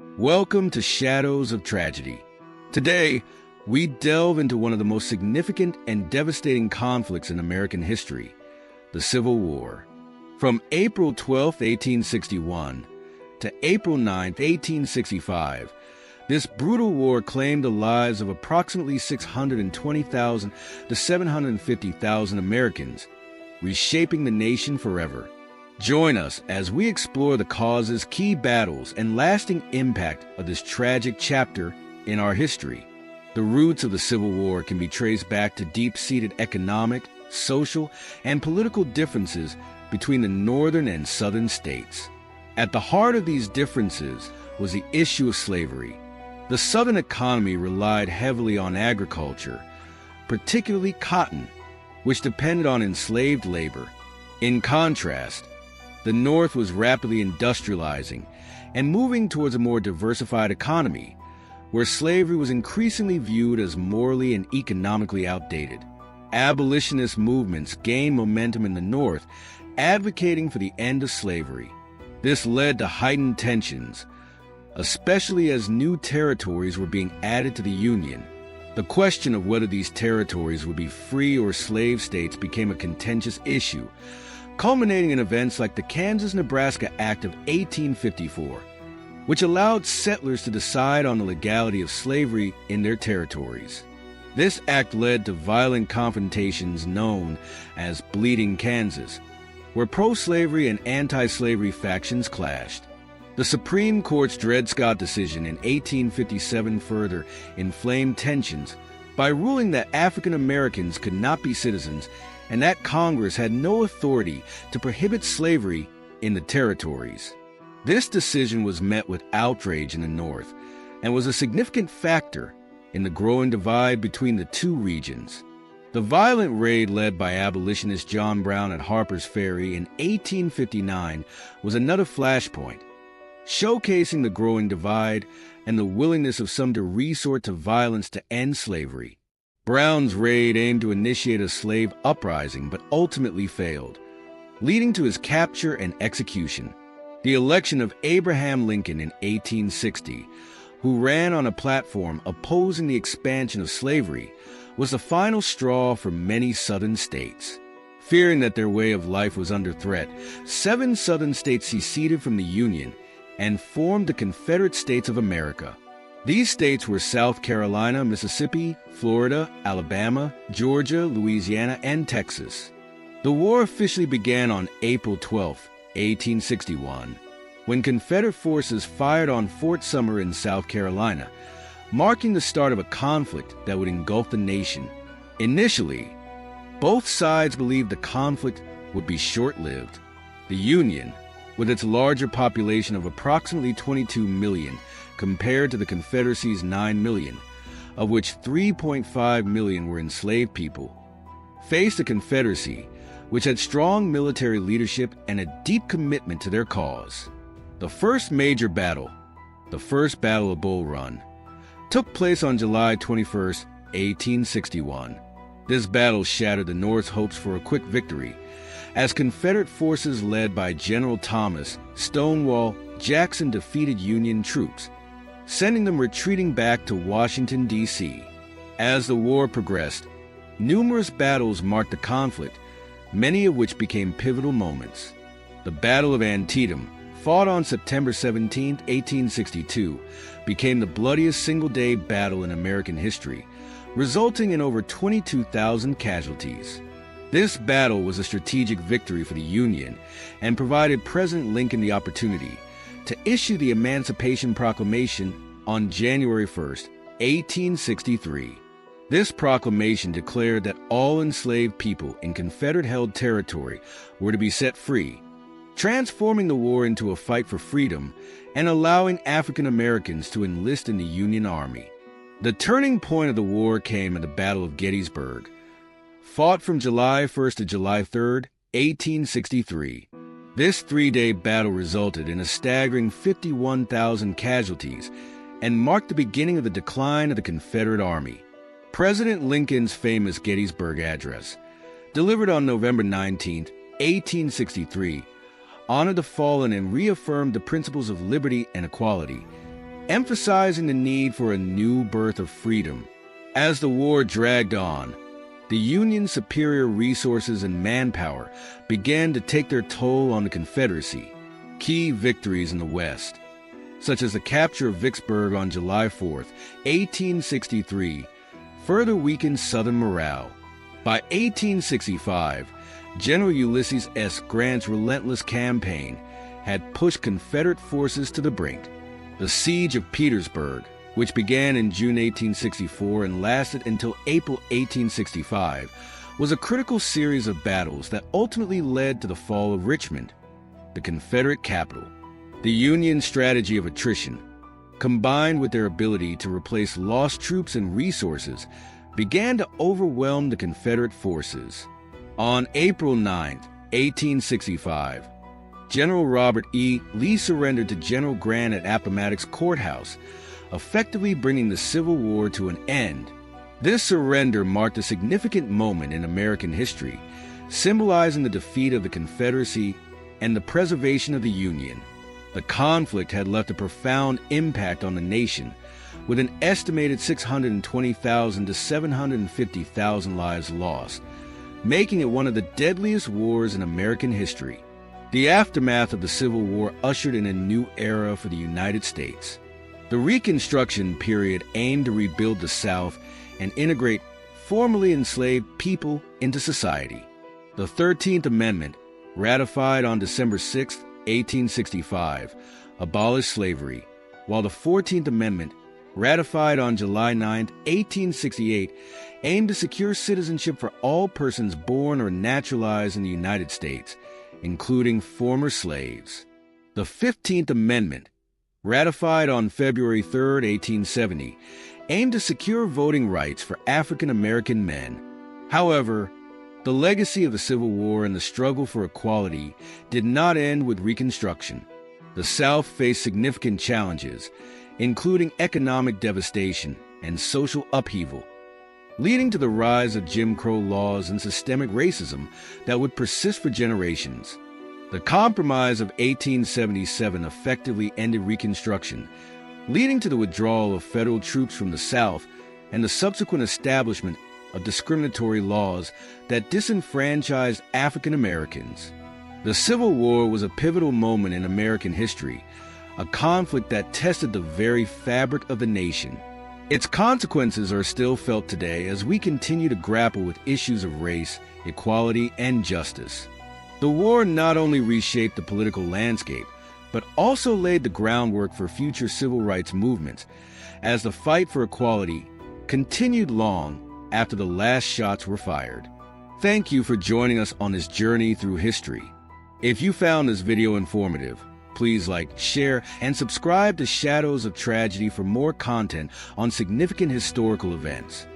Welcome to Shadows of Tragedy. Today, we delve into one of the most significant and devastating conflicts in American history, the Civil War. From April 12, 1861 to April 9, 1865, this brutal war claimed the lives of approximately 620,000 to 750,000 Americans, reshaping the nation forever. Join us as we explore the causes, key battles, and lasting impact of this tragic chapter in our history. The roots of the Civil War can be traced back to deep-seated economic, social, and political differences between the northern and southern states. At the heart of these differences was the issue of slavery. The southern economy relied heavily on agriculture, particularly cotton, which depended on enslaved labor. In contrast, the North was rapidly industrializing and moving towards a more diversified economy, where slavery was increasingly viewed as morally and economically outdated. Abolitionist movements gained momentum in the North, advocating for the end of slavery. This led to heightened tensions, especially as new territories were being added to the Union. The question of whether these territories would be free or slave states became a contentious issue, culminating in events like the Kansas-Nebraska Act of 1854, which allowed settlers to decide on the legality of slavery in their territories. This act led to violent confrontations known as Bleeding Kansas, where pro-slavery and anti-slavery factions clashed. The Supreme Court's Dred Scott decision in 1857 further inflamed tensions by ruling that African Americans could not be citizens and that Congress had no authority to prohibit slavery in the territories. This decision was met with outrage in the North and was a significant factor in the growing divide between the two regions. The violent raid led by abolitionist John Brown at Harper's Ferry in 1859 was another flashpoint, showcasing the growing divide and the willingness of some to resort to violence to end slavery. Brown's raid aimed to initiate a slave uprising but ultimately failed, leading to his capture and execution. The election of Abraham Lincoln in 1860, who ran on a platform opposing the expansion of slavery, was the final straw for many southern states. Fearing that their way of life was under threat, 7 southern states seceded from the Union and formed the Confederate States of America. These states were South Carolina, Mississippi, Florida, Alabama, Georgia, Louisiana, and Texas. The war officially began on April 12, 1861, when Confederate forces fired on Fort Sumter in South Carolina, marking the start of a conflict that would engulf the nation. Initially, both sides believed the conflict would be short-lived. The Union, with its larger population of approximately 22 million, compared to the Confederacy's 9 million, of which 3.5 million were enslaved people, faced a Confederacy which had strong military leadership and a deep commitment to their cause. The first major battle, the First Battle of Bull Run, took place on July 21, 1861. This battle shattered the North's hopes for a quick victory, as Confederate forces led by General Thomas Stonewall Jackson defeated Union troops, sending them retreating back to Washington, D.C. As the war progressed, numerous battles marked the conflict, many of which became pivotal moments. The Battle of Antietam, fought on September 17, 1862, became the bloodiest single-day battle in American history, resulting in over 22,000 casualties. This battle was a strategic victory for the Union and provided President Lincoln the opportunity to issue the Emancipation Proclamation on January 1, 1863. This proclamation declared that all enslaved people in Confederate-held territory were to be set free, transforming the war into a fight for freedom and allowing African Americans to enlist in the Union Army. The turning point of the war came at the Battle of Gettysburg, fought from July 1 to July 3, 1863. This 3-day battle resulted in a staggering 51,000 casualties and marked the beginning of the decline of the Confederate Army. President Lincoln's famous Gettysburg Address, delivered on November 19, 1863, honored the fallen and reaffirmed the principles of liberty and equality, emphasizing the need for a new birth of freedom. As the war dragged on, the Union's superior resources and manpower began to take their toll on the Confederacy. Key victories in the West, such as the capture of Vicksburg on July 4, 1863, further weakened Southern morale. By 1865, General Ulysses S. Grant's relentless campaign had pushed Confederate forces to the brink. The Siege of Petersburg, which began in June 1864 and lasted until April 1865, was a critical series of battles that ultimately led to the fall of Richmond, the Confederate capital. The Union's strategy of attrition, combined with their ability to replace lost troops and resources, began to overwhelm the Confederate forces. On April 9, 1865, General Robert E. Lee surrendered to General Grant at Appomattox Courthouse, effectively bringing the Civil War to an end. This surrender marked a significant moment in American history, symbolizing the defeat of the Confederacy and the preservation of the Union. The conflict had left a profound impact on the nation, with an estimated 620,000 to 750,000 lives lost, making it one of the deadliest wars in American history. The aftermath of the Civil War ushered in a new era for the United States. The Reconstruction period aimed to rebuild the South and integrate formerly enslaved people into society. The 13th Amendment, ratified on December 6, 1865, abolished slavery, while the 14th Amendment, ratified on July 9, 1868, aimed to secure citizenship for all persons born or naturalized in the United States, including former slaves. The 15th Amendment, ratified on February 3, 1870, aimed to secure voting rights for African American men. However, the legacy of the Civil War and the struggle for equality did not end with Reconstruction. The South faced significant challenges, including economic devastation and social upheaval, leading to the rise of Jim Crow laws and systemic racism that would persist for generations. The Compromise of 1877 effectively ended Reconstruction, leading to the withdrawal of federal troops from the South and the subsequent establishment of discriminatory laws that disenfranchised African Americans. The Civil War was a pivotal moment in American history, a conflict that tested the very fabric of the nation. Its consequences are still felt today as we continue to grapple with issues of race, equality, and justice. The war not only reshaped the political landscape, but also laid the groundwork for future civil rights movements, as the fight for equality continued long after the last shots were fired. Thank you for joining us on this journey through history. If you found this video informative, please like, share, and subscribe to Shadows of Tragedy for more content on significant historical events.